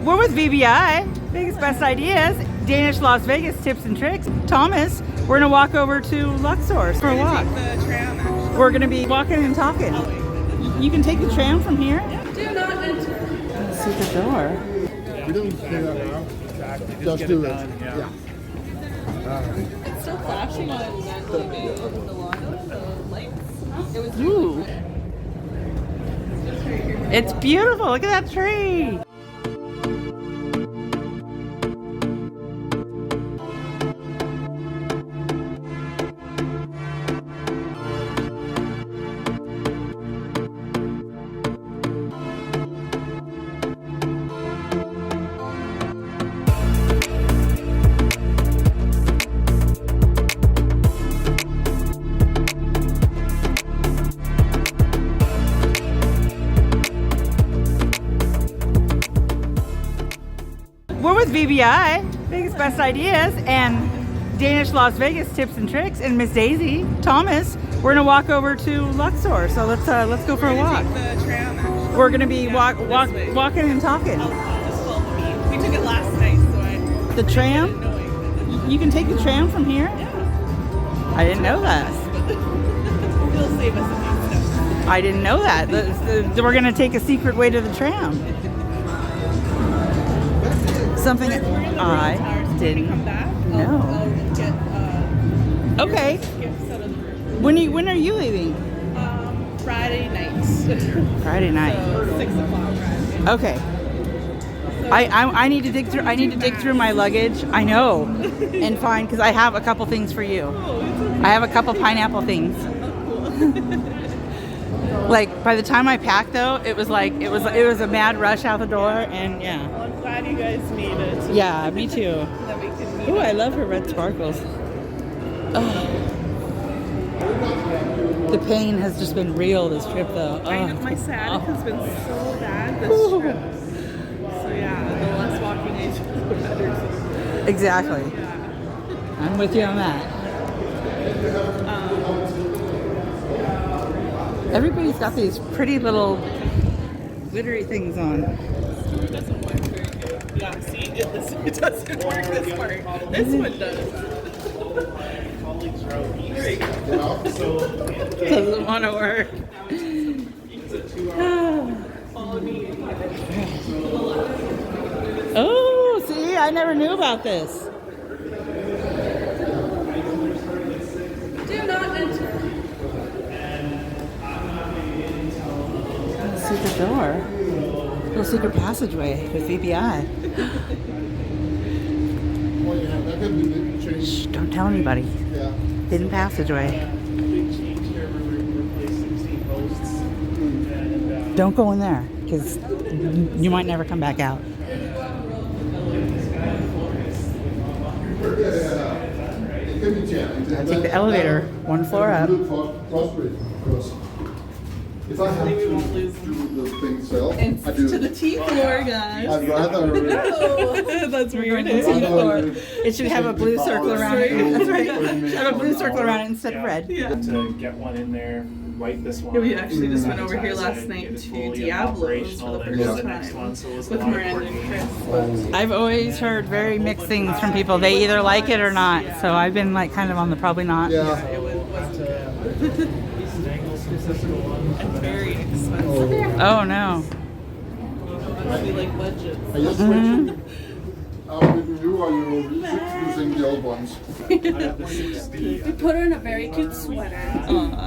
We're with VBI, Vegas Best Ideas, Danish Las Vegas Tips and Tricks. Thomas, we're gonna walk over to LUXOR for a walk. The tram, actually. We're gonna be walking and talking. You can take the tram from here? Do not enter. Let's see the door. We don't do that now. Just do it. Yeah. It's still flashing on the lights. It was Ooh. It's beautiful. Look at that tree. We're with VBI, Vegas Best Ideas, and Danish Las Vegas Tips and Tricks, and Miss Daisy. Thomas, we're gonna walk over to LUXOR. So let's go for a walk. the tram, actually. We're gonna be walking and talking. We took it last night, so The tram? You can take the tram from here? I didn't know that. You'll save us a few steps. I didn't know that. We're gonna take a secret way to the tram. Something I didn't Come back. know. I'll get Okay. gifts out of the room. When are you leaving? Friday nights. Friday night. So 6 o'clock Friday. Okay. I need to dig through. I need to dig through my luggage. I know, and find because I have a couple things for you. I have a couple pineapple things. Like by the time I packed though, it was a mad rush out the door, and yeah. Well, I'm glad you guys made it. Yeah, me too. That we can meet Oh, up. I love her red sparkles. Oh. The pain has just been real this trip though. I know, Oh. my sciatic has been so bad this Ooh. trip. So yeah, the less walking I do, the better. Exactly. Yeah. I'm with you on that. Everybody's got these pretty little glittery things on. It doesn't work very good. Yeah, see, it doesn't work this part. This one does. Doesn't want to work. Oh, see, I never knew about this. Do not enter. Let's see the door. Little secret passageway with VBI. Well, yeah, that could be changed. Shh, don't tell anybody. Yeah. Hidden passageway. Don't go in there, because you might never come back out. It can be challenging. I'll take the elevator one floor up. Look for prosperity, because if I have to do the thing self, It's I do. to the T floor, guys. I'd rather. That's weird. It should have a blue circle around it. That's right. It should have a blue circle around it instead of red. Yeah. To get one in there, wipe this one. Yeah, we actually just went over here sanitize last it, night get it to fully Diablo's for the operational, then first go to the next time one, so it was a with lot of Miranda and coordinating. Chris. I've always heard very mixed things from people. They either like it or not. So I've been like kind of on the probably not. Yeah. It wasn't and very expensive. Oh no. Probably like budgets. I just switched. With you, or you using the old ones? We put her in a very cute sweater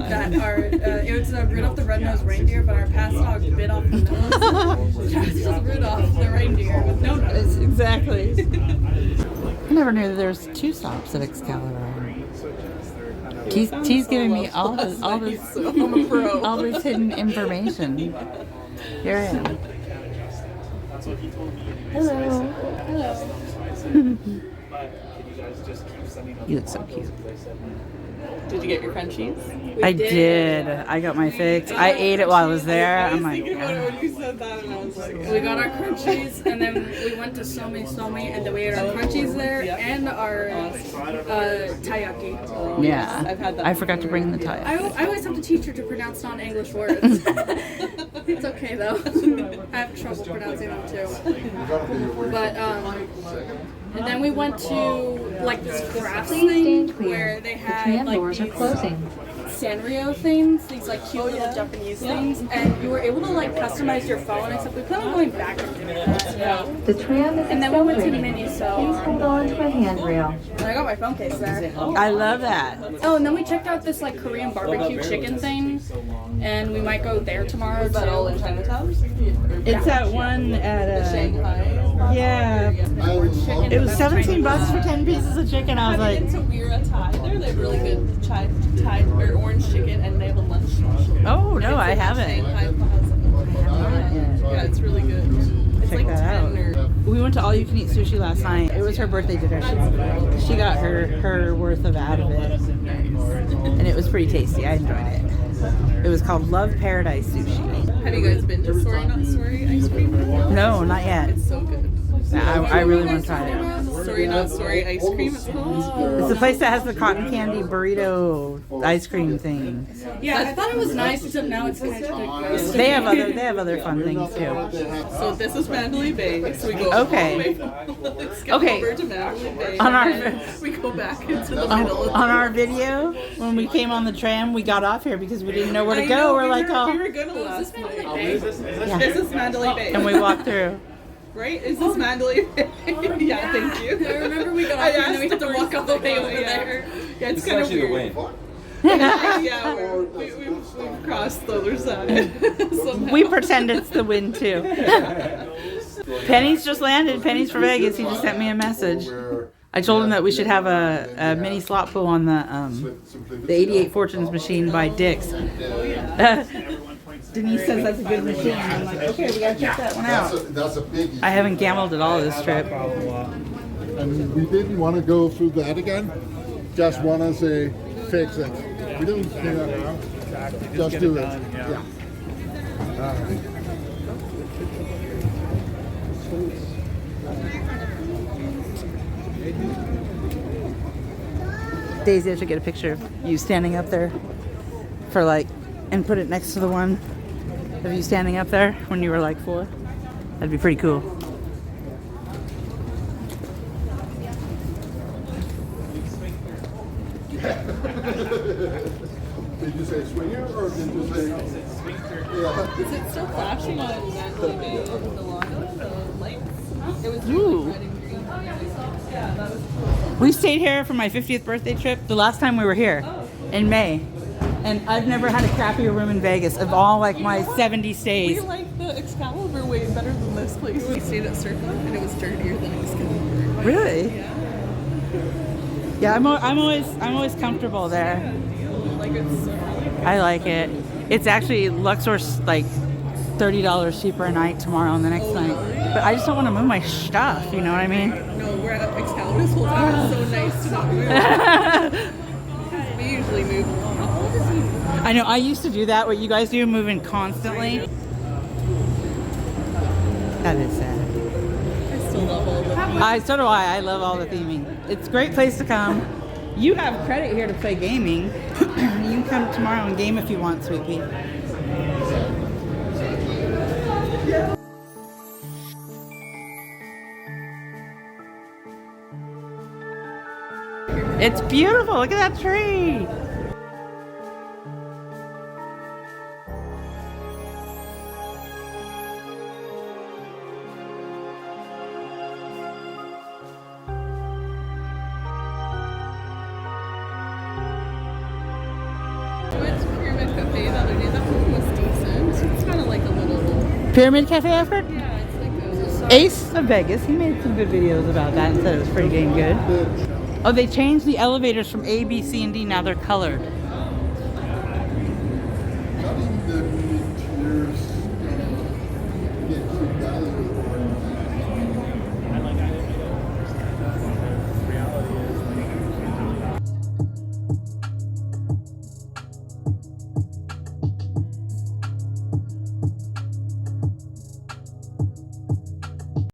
that it was Rudolph the Red-Nosed Reindeer, but our past dog bit off the nose. She was just Rudolph the reindeer with no nose. Exactly. I never knew that there's 2 stops at Excalibur. T's giving me all this hidden information. Here I am. That's what he told me anyway. Hello. But can you guys just keep sending us You look so cute. I said, Did you get your crunchies? I did. I got my fix. I ate it while I was there. I'm like, Thinking about it when you said that, and I was like, We got our crunchies, and then we went to Somi, and then we ate our crunchies there and our taiyaki. yeah. I've had that I forgot to bring the tie. I always have to teach her to pronounce non-English words. It's okay though. I have trouble pronouncing them too. But and then we went to like this craft thing where they had like these Sanrio things, these like cute little Japanese things, and you were able to like customize your phone. Except we plan on going back and doing that. The tram is And then we went to accelerating. Miniso. Please hold on to a handrail. And I got my phone case there. I love that. Oh, and then we checked out this like Korean barbecue chicken thing, and we might go there tomorrow. is that all in Chinatown? It's that one at Shanghai. yeah. It was $17 for 10 pieces of chicken. I was Have you like, been to Weira Thai? They're like really good Thai or orange chicken, and they have a lunch. oh no, I haven't. Shanghai Plaza. Yeah, it's really good. It's Check like that out. 10 or We went to all you can eat sushi last night. It was her birthday dinner. She got her worth of out of it. And it was pretty tasty. I enjoyed it. It was called Love Paradise Sushi. Have you guys been to Sorry Not Sorry ice cream? No, not yet. It's so good. I really want to try it. Sorry Not Sorry ice cream, it's called. It's the place that has the cotton candy burrito ice cream thing. Yeah, I thought it was nice, except now it's kind of gross. They have other fun things too. So this is Mandalay Bay. So we go Okay. all the way from Excalibur to Mandalay Bay. On our- and then we go back into the On middle. our video, when we came on the tram, we got off here because we didn't know where to I go. know, We're we like, we oh, were gonna last Mandalay night. Bay? This is Mandalay Bay. and we walked through. Right? Is this Mandalay Bay? Yeah, thank you. I remember we got I off here and then we had to asked walk all the way over yeah. there. Yeah, it's It's kind of actually the weird. wind. Yeah, we've crossed the other side. Somehow. We pretend it's the wind too. Penny's just landed. Penny's for Vegas. He just sent me a message. I told him that we should have a mini slot pool on the 88 Fortunes machine by Dick's. Denise says that's a good machine. I'm like, okay, we gotta check that one out. That's a biggie. I haven't gambled at all this trip. And we didn't want to go through that again. Just want to say, fix it. We don't care. Just do it. Yeah. All right. Daisy, I should get a picture of you standing up there for like, and put it next to the one of you standing up there when you were like 4. That'd be pretty cool. Did you say swinger or did you say? Yeah. Is it still flashing on Mandalay Bay in Milano? The lights? It was Ooh. red and green. Yeah, that was cool. We stayed here for my 50th birthday trip the last time we were here in May. And I've never had a crappier room in Vegas of all like my 70 We stays. like the Excalibur way better than this place. We stayed at Circa and it was dirtier than Excalibur. Really? Yeah, I'm always comfortable there. Like it's I like it. It's actually Luxor's like $30 cheaper a night tomorrow and the next night. But I just don't want to move my stuff, you know what I mean? no, we're at Excalibur this whole time. It's so nice to not move. We usually move. How old is he? I know, I used to do that, what you guys do, moving constantly. That is sad. I still love all the So do I. I love all the theming. It's a great place to come. You have credit here to play gaming. You can come tomorrow and game if you want, sweet pea. It's beautiful. Look at that tree. We went to Pyramid Cafe the other day. That one was decent. It's kind of like a little. Pyramid Cafe, I've heard. Yeah, it's like a. Ace of Vegas, he made some good videos about that and said it was pretty dang good. Oh, they changed the elevators from A, B, C, and D. Now they're colored.